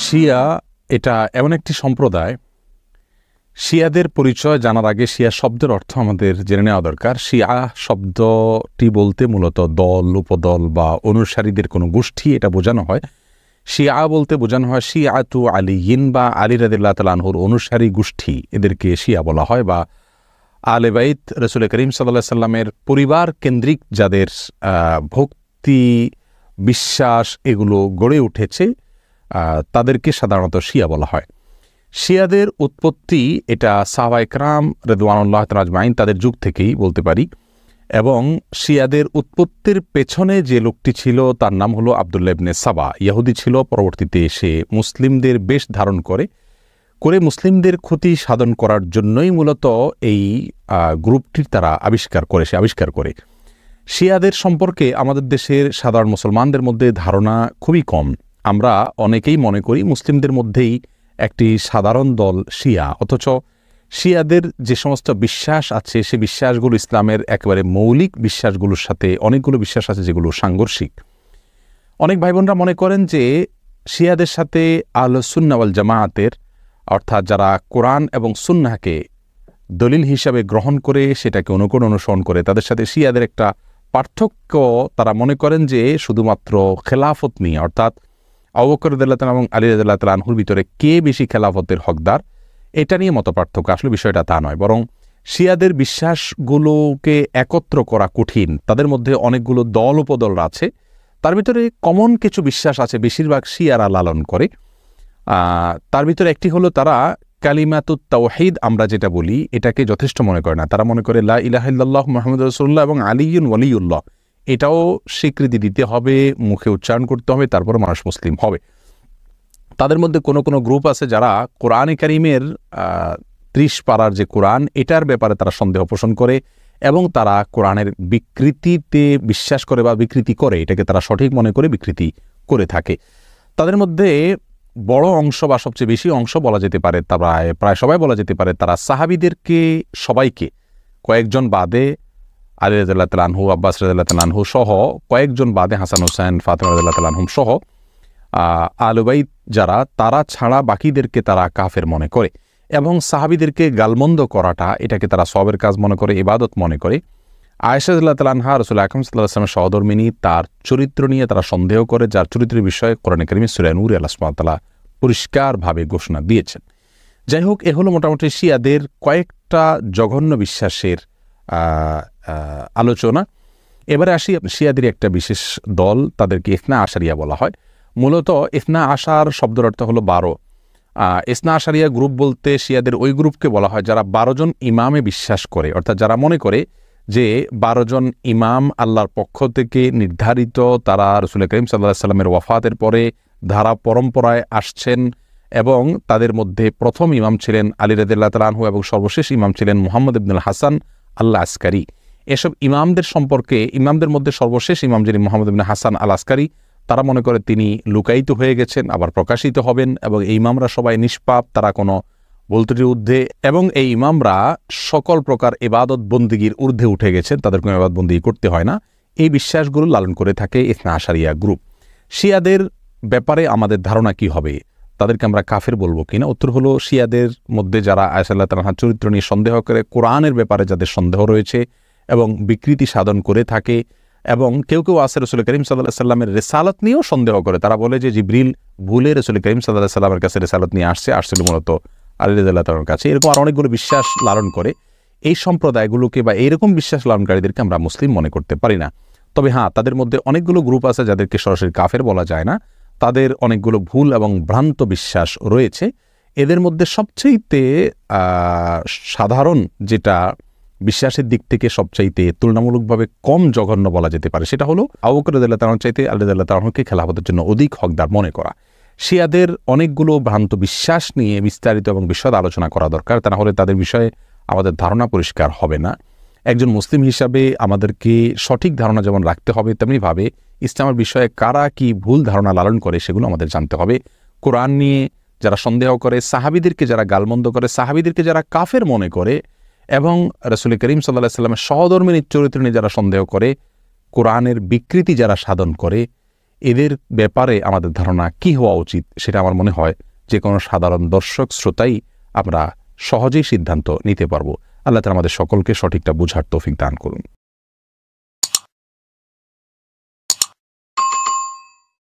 শিয়া এটা এমন একটি সম্প্রদায়, শিয়াদের পরিচয় জানার আগে শিয়া শব্দের অর্থ আমাদের জেনে নেওয়া দরকার। শিয়া শব্দটি বলতে মূলত দল, উপদল বা অনুসারীদের কোনো গোষ্ঠী এটা বোঝানো হয়। শিয়া বলতে বোঝানো হয় শিয়াতু আলিয়িন বা আলী রাদিয়াল্লাহু তাআলা আনহুর অনুসারী গোষ্ঠী, এদেরকে শিয়া বলা হয়। বা আলে বাইত রাসূল করিম সাল্লাল্লাহু আলাইহি সাল্লামের পরিবার কেন্দ্রিক যাদের ভক্তি, বিশ্বাস এগুলো গড়ে উঠেছে তাদেরকে সাধারণত শিয়া বলা হয়। শিয়াদের উৎপত্তি এটা সাহাবায়ে কেরাম রিদওয়ানুল্লাহ তাআলা আজমাইন তাদের যুগ থেকেই বলতে পারি। এবং শিয়াদের উৎপত্তির পেছনে যে লোকটি ছিল তার নাম হলো আবদুল্লাহ ইবনে সাবা। ইহুদি ছিল, পরবর্তীতে সে মুসলিমদের বেশ ধারণ করে মুসলিমদের ক্ষতি সাধন করার জন্যই মূলত এই গ্রুপটির তারা আবিষ্কার করে। শিয়াদের সম্পর্কে আমাদের দেশের সাধারণ মুসলমানদের মধ্যে ধারণা খুবই কম। আমরা অনেকেই মনে করি মুসলিমদের মধ্যেই একটি সাধারণ দল শিয়া, অথচ শিয়াদের যে সমস্ত বিশ্বাস আছে সে বিশ্বাসগুলো ইসলামের একেবারে মৌলিক বিশ্বাসগুলোর সাথে অনেকগুলো বিশ্বাস আছে যেগুলো সাংঘর্ষিক। অনেক ভাই বোনরা মনে করেন যে শিয়াদের সাথে আহলে সুন্নাহ ওয়াল জামায়াতের, অর্থাৎ যারা কোরআন এবং সুন্নাহকে দলিল হিসাবে গ্রহণ করে সেটাকে অনুসরণ করে, তাদের সাথে শিয়াদের একটা পার্থক্য তারা মনে করেন যে শুধুমাত্র খেলাফত নিয়ে, অর্থাৎ আবু বকর রাদিয়াল্লাহু তাআলা এবং আলী রাদিয়াল্লাহু তাআলা আনহুর ভিতরে কে বেশি খেলাফতের হকদার এটা নিয়ে মত পার্থক্য। আসলে বিষয়টা তা নয়, বরং শিয়াদের বিশ্বাসগুলোকে একত্র করা কঠিন। তাদের মধ্যে অনেকগুলো দল উপদল আছে, তার ভিতরে কমন কিছু বিশ্বাস আছে বেশিরভাগ শিয়ারা লালন করে। তার ভিতরে একটি হলো তারা কালিমাতুত তাওহীদ আমরা যেটা বলি এটাকে যথেষ্ট মনে করে না। তারা মনে করে লা ইলাহা ইল্লাল্লাহ মুহাম্মাদুর রাসূলুল্লাহ এবং আলিয়ুন ওয়ালিউল্লাহ এটাও স্বীকৃতি দিতে হবে, মুখে উচ্চারণ করতে হবে, তারপরে মানুষ মুসলিম হবে। তাদের মধ্যে কোনো কোনো গ্রুপ আছে যারা কোরআনে কারিমের ৩০ পারার যে কোরআন এটার ব্যাপারে তারা সন্দেহ পোষণ করে এবং তারা কোরআনের বিকৃতিতে বিশ্বাস করে বা বিকৃতি করে, এটাকে তারা সঠিক মনে করে বিকৃতি করে থাকে। তাদের মধ্যে বড় অংশ বা সবচেয়ে বেশি অংশ বলা যেতে পারে, প্রায় সবাই বলা যেতে পারে, তারা সাহাবীদেরকে সবাইকে কয়েকজন বাদে আলী রাদিয়াল্লাহু তাআলা আনহু, আব্বাস রাদিয়াল্লাহু তাআলা আনহু সহ কয়েকজন বাদে হাসান হোসেন, ফাতেমা রাদিয়াল্লাহু তাআলা আনহুম সহ আহলে বাইত যারা তারা ছাড়া বাকিদেরকে তারা কাফের মনে করে এবং সাহাবীদেরকে গালমন্দ করাটা এটাকে তারা সওয়াবের কাজ মনে করে, ইবাদত মনে করে। আয়েশা রাদিয়াল্লাহু তাআলা আনহা রাসূল আকরাম সাল্লাল্লাহু আলাইহি ওয়াসাল্লামের সহধর্মিণী, তার চরিত্র নিয়ে তারা সন্দেহ করে, যার চরিত্রের বিষয়ে কোরআনে কারিমে সূরা নূরে আল্লাহ সুবহানাহু ওয়া তাআলা পরিষ্কারভাবে ঘোষণা দিয়েছেন। যাই হোক, এ হলো মোটামুটি শিয়াদের কয়েকটা জঘন্য বিশ্বাসের আলোচনা। এবারে আসি শিয়াদের একটা বিশেষ দল, তাদেরকে ইসনা আশারিয়া বলা হয়। মূলত ইসনা আশার শব্দের অর্থ হলো 12। ইসনা আশারিয়া গ্রুপ বলতে শিয়াদের ওই গ্রুপকে বলা হয় যারা 12 জন ইমামে বিশ্বাস করে, অর্থাৎ যারা মনে করে যে 12 জন ইমাম আল্লাহর পক্ষ থেকে নির্ধারিত, তারা রাসূল করিম সাল্লাল্লাহু আলাইহি সাল্লামের ওয়াফাতের পরে ধারা পরম্পরায় আসছেন এবং তাদের মধ্যে প্রথম ইমাম ছিলেন আলী রাদিয়াল্লাহু তাআলা আনহু এবং সর্বশেষ ইমাম ছিলেন মুহাম্মদ ইবনুল হাসান আল আসকারী। এসব ইমামদের সম্পর্কে, ইমামদের মধ্যে সর্বশেষ ইমাম যিনি মুহাম্মদ ইবনে হাসান আল আসকারী, তারা মনে করে তিনি লুকায়িত হয়ে গেছেন, আবার প্রকাশিত হবেন এবং এই ইমামরা সবাই নিষ্পাপ, তারা কোনো ভুল ত্রুটির ঊর্ধ্বে এবং এই ইমামরা সকল প্রকার ইবাদত বন্দিগির ঊর্ধ্বে উঠে গেছেন, তাদের কোনো ইবাদত বন্দিগি করতে হয় না। এই বিশ্বাসগুলো লালন করে থাকে ইসনা আশারিয়া গ্রুপ। শিয়াদের ব্যাপারে আমাদের ধারণা কি হবে, তাদেরকে আমরা কাফের বলবো কিনা? উত্তর হলো, শিয়াদের মধ্যে যারা আয়েশা রাদিয়াল্লাহু তাআলার চরিত্র নিয়ে সন্দেহ করে, কোরআনের ব্যাপারে যাদের সন্দেহ রয়েছে এবং বিকৃতি সাধন করে থাকে, এবং কেউ কেউ আছে রাসূল করিম সাল্লাল্লাহু আলাইহি সাল্লামের রিসালাত নিয়েও সন্দেহ করে। তারা বলে যে জিবরিল ভুলে রাসূল করিম সাল্লাল্লাহু আলাইহি সাল্লামের কাছে রিসালাত নিয়ে আসছিল মূলত আলী রাদিয়াল্লাহু তাআলার কাছে। এরকম আর অনেকগুলো বিশ্বাস লালন করে। এই সম্প্রদায়গুলোকে বা এইরকম বিশ্বাস লালনকারীদেরকে আমরা মুসলিম মনে করতে পারি না। তবে হ্যাঁ, তাদের মধ্যে অনেকগুলো গ্রুপ আছে যাদেরকে সরাসরি কাফের বলা যায় না, তাদের অনেকগুলো ভুল এবং ভ্রান্ত বিশ্বাস রয়েছে। এদের মধ্যে সবচাইতে সাধারণ যেটা বিশ্বাসের দিক থেকে সবচাইতে তুলনামূলকভাবে কম জঘন্য বলা যেতে পারে সেটা হলো আবু বকর রাদিয়াল্লাহু তাআলার চাইতে আলী রাদিয়াল্লাহু তাআলাকে খেলাফতের জন্য অধিক হকদার মনে করা। শিয়াদের অনেকগুলো ভ্রান্ত বিশ্বাস নিয়ে বিস্তারিত এবং বিশদ আলোচনা করা দরকার, তা না হলে তাদের বিষয়ে আমাদের ধারণা পরিষ্কার হবে না। একজন মুসলিম হিসাবে আমাদেরকে সঠিক ধারণা যেমন রাখতে হবে, তেমনিভাবে ইসলামের বিষয়ে কারা কি ভুল ধারণা লালন করে সেগুলো আমাদের জানতে হবে। কোরআন নিয়ে যারা সন্দেহ করে, সাহাবীদেরকে যারা গালমন্দ করে, সাহাবীদেরকে যারা কাফের মনে করে এবং রাসূল করিম সাল্লাল্লাহু আলাইহি সাল্লামের সহধর্মিণীর চরিত্র নিয়ে যারা সন্দেহ করে, কোরআনের বিকৃতি যারা সাধন করে, এদের ব্যাপারে আমাদের ধারণা কি হওয়া উচিত, সেটা আমার মনে হয় যে কোনো সাধারণ দর্শক শ্রোতাই আমরা সহজেই সিদ্ধান্ত নিতে পারবো। আল্লাহ তাআলা আমাদের সকলকে সঠিকটা বুঝার তৌফিক দান করুন।